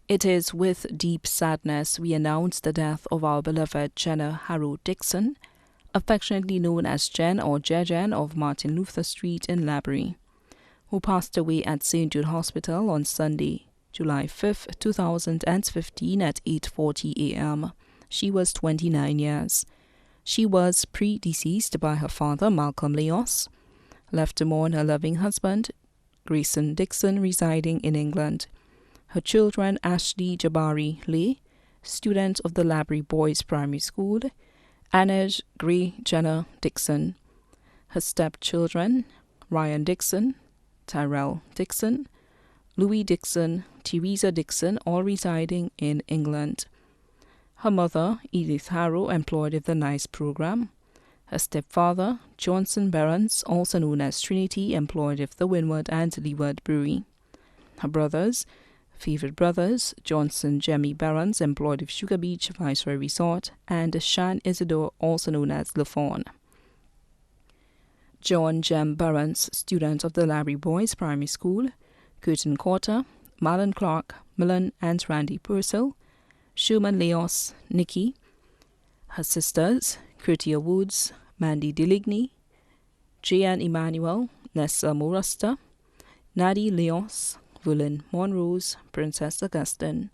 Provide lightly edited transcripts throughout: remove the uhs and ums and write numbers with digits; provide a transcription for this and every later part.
It is with deep sadness we announce the death of our beloved Jenna Harrow Dickson, affectionately known as Jen or Jejen of Martin Luther Street in Labrie, who passed away at St. Jude Hospital on Sunday, July 5, 2015 at 8:40 a.m. She was 29 years. She was predeceased by her father, Malcolm Leos, left to mourn her loving husband, Grayson Dickson, residing in England. Her children, Ashley Jabari Lee, student of the Labrie Boys Primary School, Anej Gray Jenna Dickson. Her stepchildren, Ryan Dickson, Tyrell Dickson, Louis Dickson, Teresa Dickson, all residing in England. Her mother, Edith Harrow, employed with the NICE program. Her stepfather, Johnson Behrens, also known as Trinity, employed with the Windward and Leeward Brewery. Her brothers, favorite brothers, Johnson Jemmy Behrens, employed with Sugar Beach Viceroy Resort, and Shan Isidore, also known as LaFawn. John Jem Behrens, student of the Labrie Boys Primary School, Curtin Cotter, Marlon Clark, Millen and Randy Purcell, Sherman Leos, Nikki. Her sisters, Curtia Woods, Mandy Deligny, Jan Emmanuel, Nessa Morusta, Nadi Leos, Verlin Monrose, Princess Augustine.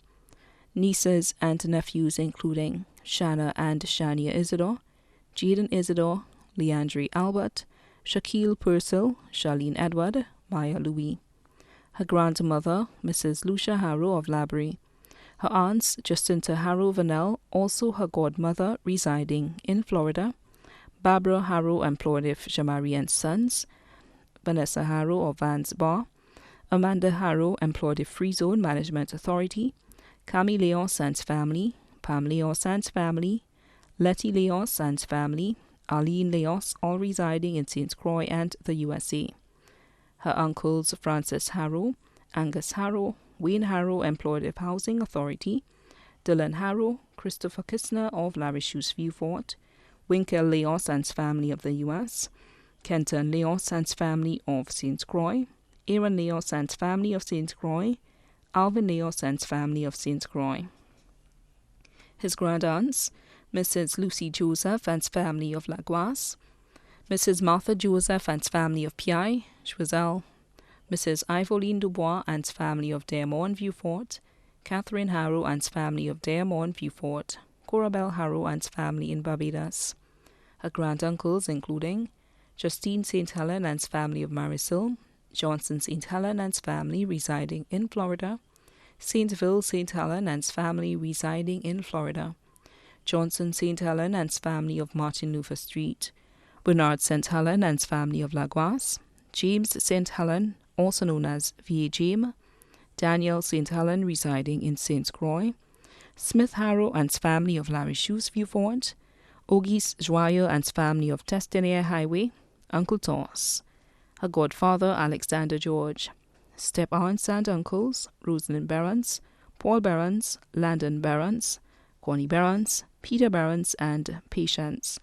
Nieces and nephews including Shanna and Shania Isidore, Jaden Isidore, Leandre Albert, Shaquille Purcell, Charlene Edward, Maya Louis. Her grandmother, Mrs. Lucia Harrow of Labrie. Her aunts, Jacinta Harrow Vanell, also her godmother, residing in Florida. Barbara Harrow, employed with Jamari and Sons. Vanessa Harrow of Vans Bar. Amanda Harrow, employed with Free Zone Management Authority. Cami Leos and family. Pam Leos and family. Letty Leos and family. Arlene Leos, all residing in St. Croix and the USA. Her uncles, Francis Harrow, Angus Harrow, Wayne Harrow, employed with Housing Authority, Dylan Harrow, Christopher Kistner of Larishu's Viewfort, Winkle Leos and family of the U.S., Kenton Leos and family of St. Croix, Aaron Leos and family of St. Croix, Alvin Leos and family of St. Croix. His grandaunts, Mrs. Lucy Joseph and family of Laguas, Mrs. Martha Joseph and family of Piaille, Choiseul, Mrs. Ivoline Dubois and family of Dearmont Viewfort, Catherine Harrow and family of Dearmont Viewfort, Corabelle Harrow and family in Barbados. Her granduncles including Justine St. Helen and family of Marisil, Johnson St. Helen and family residing in Florida, Saintville St. Helen and family residing in Florida, Johnson St. Helen and family of Martin Luther Street, Bernard St. Helen and family of Laguas, James St. Helen, also known as V.A. James, Daniel St. Helen residing in St. Croix, Smith Harrow and family of Larishu's Viewfort, Auguste Joyeux and family of Testinier Highway, Uncle Toss, her godfather Alexander George, step-aunts and uncles Rosalind Behrens, Paul Behrens, Landon Behrens, Connie Behrens, Peter Behrens, and Patience.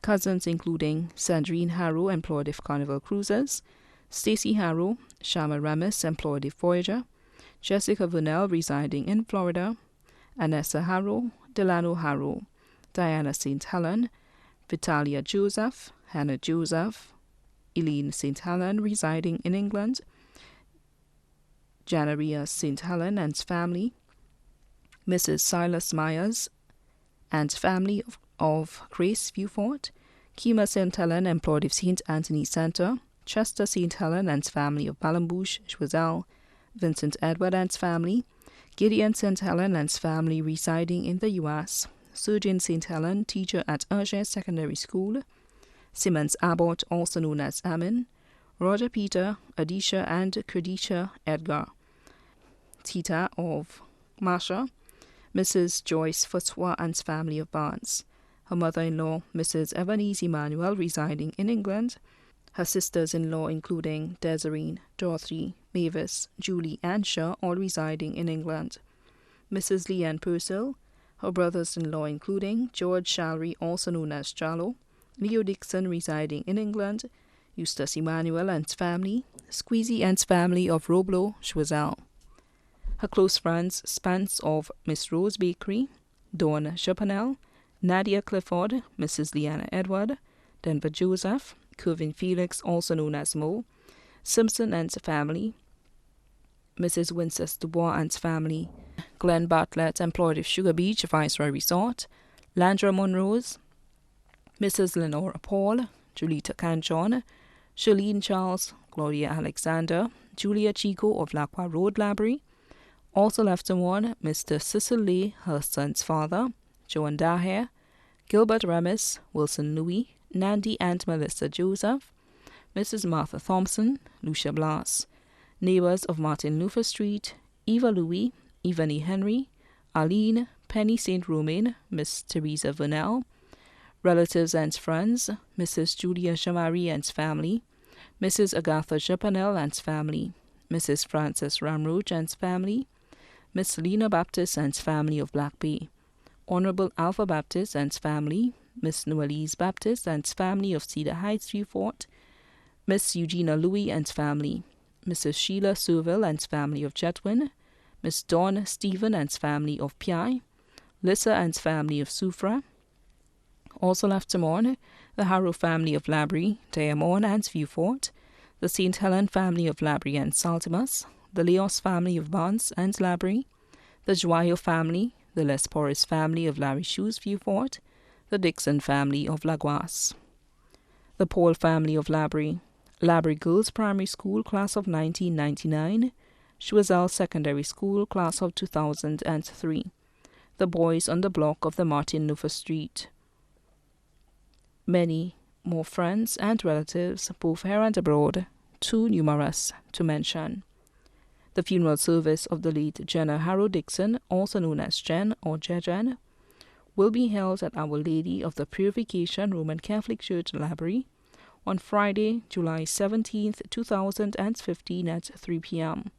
Cousins including Sandrine Harrow, employed with Carnival Cruises, Stacey Harrow, Shama Ramis, employed with Voyager, Jessica Vernell, residing in Florida, Anessa Harrow, Delano Harrow, Diana St. Helen, Vitalia Joseph, Hannah Joseph, Eileen St. Helen, residing in England, Janaria St. Helen and family, Mrs. Silas Myers and family of Grace Viewfort, Kima St. Helen, employed with St. Anthony Center, Chester St. Helen and family of Balambush, Choiseul, Vincent Edward and family, Gideon St. Helen and family residing in the U.S., Surgeon St. Helen, teacher at Urgent Secondary School, Simmons Abbott, also known as Amin, Roger Peter, Adisha and Kurdisha Edgar, Tita of Marsha, Mrs. Joyce Foswa and family of Barnes, her mother-in-law, Mrs. Evanese Emmanuel, residing in England, her sisters-in-law including Desiree, Dorothy, Mavis, Julie, and Shaw, all residing in England, Mrs. Leanne Purcell, her brothers-in-law including George Shalry, also known as Jallo, Leo Dixon, residing in England, Eustace Emmanuel and family, Squeezy and family of Roblo, Choiseul. Her close friends Spence of Miss Rose Bakery, Dawn Chapanel, Nadia Clifford, Mrs. Leanna Edward, Denver Joseph, Kervin Felix, also known as Mo, Simpson and family, Mrs. Wincest Dubois and family, Glenn Bartlett, employed of Sugar Beach Viceroy Resort, Landra Monrose, Mrs. Lenora Paul, Julita Canjon, Charlene Charles, Gloria Alexander, Julia Chico of Lacroix Road Library. Also left on one, Mr. Cecil Lee, her son's father, Joan Daher, Gilbert Remis, Wilson Louis, Nandi and Melissa Joseph, Mrs. Martha Thompson, Lucia Blas, neighbors of Martin Luther Street, Eva Louis, Evanie Henry, Aline, Penny St. Romain, Miss Teresa Vernell, relatives and friends, Mrs. Julia Chamari and family, Mrs. Agatha Chapanel and family, Mrs. Frances Ramroach and family, Miss Lena Baptist and family of Black Bay, Honorable Alpha Baptist and family, Miss Noelise Baptist and family of Cedar Heights, Viewport, Miss Eugenia Louis and family, Mrs. Sheila Surville and family of Jetwin, Miss Dawn Stephen and family of Pi, Lissa and family of Sufra. Also left to mourn, the Harrow family of Labrie, Diamond and Viewport, the St. Helen family of Labrie and Saltimus, the Leos family of Barnes and Labrie, the Joyo family, the Les Porris family of Larry Shoes, Viewport, the Dickson family of Laguas, the Paul family of Labrie, Labrie Girls Primary School, class of 1999, Choiseul Secondary School, class of 2003, the boys on the block of the Martin Luther Street. Many more friends and relatives, both here and abroad, too numerous to mention. The funeral service of the late Jenna Harrow Dickson, also known as Jen or Jejen, will be held at Our Lady of the Purification Roman Catholic Church Library on Friday, July 17th, 2015 at 3 p.m.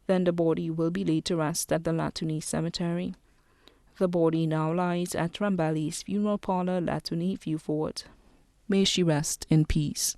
Then the body will be laid to rest at the Latuni Cemetery. The body now lies at Rambali's Funeral Parlor, Latuni, Viewport. May she rest in peace.